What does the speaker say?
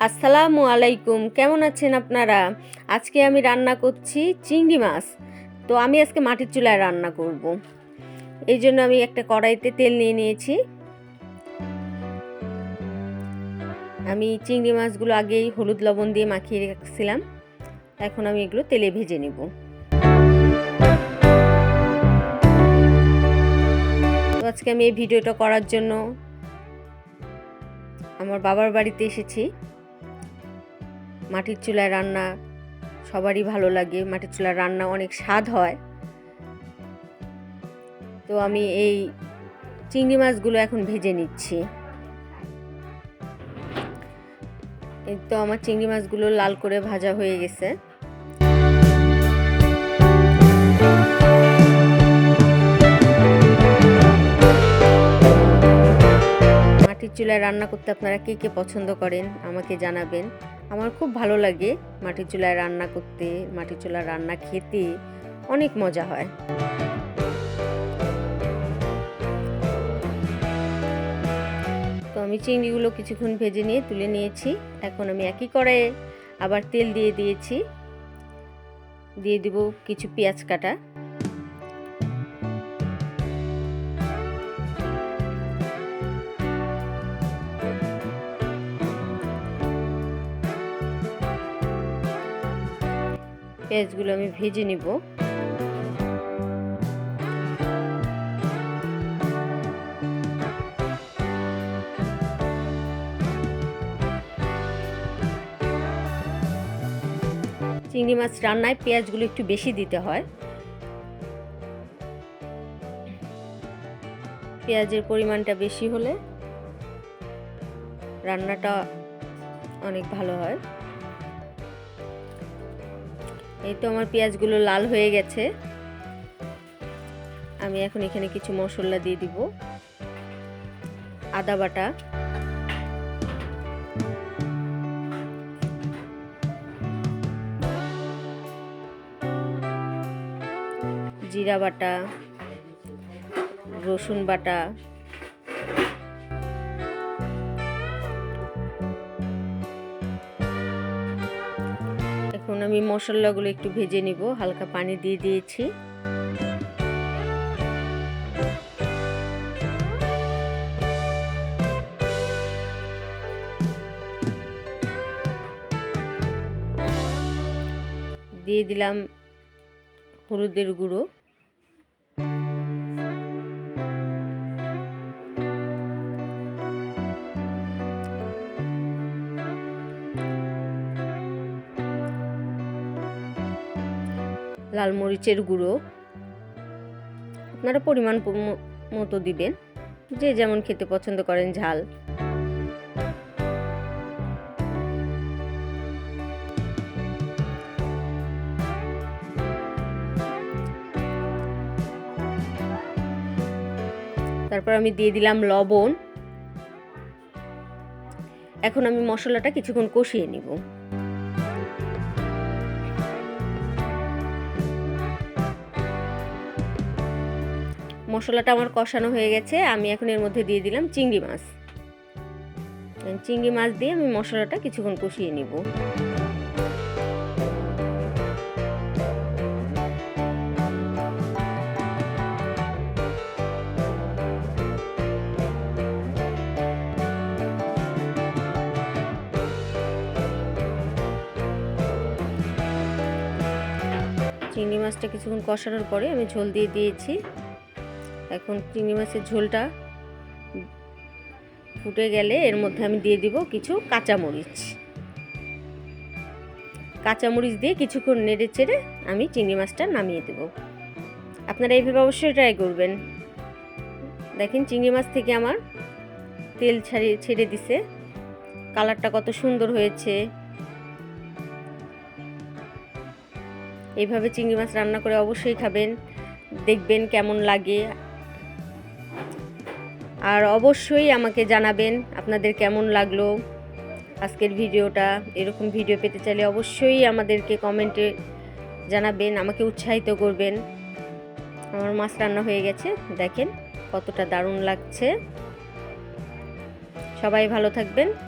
আসসালামু আলাইকুম, কেমন আছেন আপনারা? আজকে আমি রান্না করছি চিংড়ি মাছ। তো আমি আজকে মাটির চুলায় রান্না করব। এই জন্য আমি একটা কড়াইতে তেল নিয়ে নিয়েছি। আমি চিংড়ি মাছগুলো আগেই হলুদ লবণ দিয়ে মাখিয়ে রেখেছিলাম। এখন আমি এগুলো তেলে ভেজে নেব। তো আজকে আমি এই ভিডিওটা করার জন্য আমার বাবার বাড়িতে এসেছি। মাটির চুলায় রান্না সবারই ভালো লাগে, মাটির চুলার রান্না অনেক স্বাদ হয়। তো আমি এই চিংড়ি মাছগুলো এখন ভেজে নিচ্ছি। এই তো আমার চিংড়ি মাছগুলো লাল করে ভাজা হয়ে গেছে। মাটির চুলায় রান্না করতে আপনারা কে কে পছন্দ করেন আমাকে জানাবেন। আমার খুব ভালো লাগে মাটির চুলায় রান্না করতে, মাটির চুলার রান্না খেতে অনেক মজা হয়। তো আমি চিংড়িগুলো কিছুক্ষণ ভেজে নিয়ে তুলে নিয়েছি। এখন আমি একই কড়াইয়ে আবার তেল দিয়ে দিয়েছি। দিয়ে দিব কিছু পেঁয়াজ কাটা। পেঁয়াজগুলো আমি ভেজে নিব। চিংড়ি মাছ রান্নায় পেঁয়াজগুলো একটু বেশি দিতে হয়। পেঁয়াজের পরিমাণটা বেশি হলে রান্নাটা অনেক ভালো হয়। এই তো আমার পেঁয়াজগুলো লাল হয়ে গেছে। আমি এখন এখানে কিছু মশলা দিয়ে দিব। আদা বাটা, জিরা বাটা, রসুন বাটা, এখন আমি মশলাগুলো একটু ভেজে নিব। হালকা পানি দিয়ে দিয়েছি। দিয়ে দিলাম হলুদের গুঁড়ো, লাল মরিচের গুঁড়ো। আপনারা পরিমাণ মতো দিবেন, যে যেমন খেতে পছন্দ করেন ঝাল। তারপর আমি দিয়ে দিলাম লবণ। এখন আমি মশলাটা কিছুক্ষণ কষিয়ে নিব। মশলাটা আমার কষানো হয়ে গেছে। আমি এখন এর মধ্যে দিয়ে দিলাম চিংড়ি মাছ। চিংড়ি মাছ দিয়ে আমি মশলাটা কিছুক্ষণ কষিয়ে নিব। চিংড়ি মাছটা কিছুক্ষণ কষানোর পরে আমি ঝোল দিয়ে দিয়েছি। এখন চিংড়ি মাছের ঝোলটা ফুটে গেলে এর মধ্যে আমি দিয়ে দিব কিছু কাঁচামরিচ। কাঁচামরিচ দিয়ে কিছুক্ষণ নেড়ে চেড়ে আমি চিংড়ি মাছটা নামিয়ে দেব। আপনারা এইভাবে অবশ্যই ট্রাই করবেন। দেখেন চিংড়ি মাছ থেকে আমার তেল ছেড়ে দিছে। কালারটা কত সুন্দর হয়েছে। এইভাবে চিংড়ি মাছ রান্না করে অবশ্যই খাবেন, দেখবেন কেমন লাগে। আর অবশ্যই আমাকে জানাবেন আপনাদের কেমন লাগলো আজকের ভিডিওটা। এরকম ভিডিও পেতে চাইলে অবশ্যই আমাদেরকে কমেন্টে জানাবেন, আমাকে উৎসাহিত করবেন। আমার মাছ রান্না হয়ে গেছে, দেখেন কতটা দারুণ লাগছে। সবাই ভালো থাকবেন।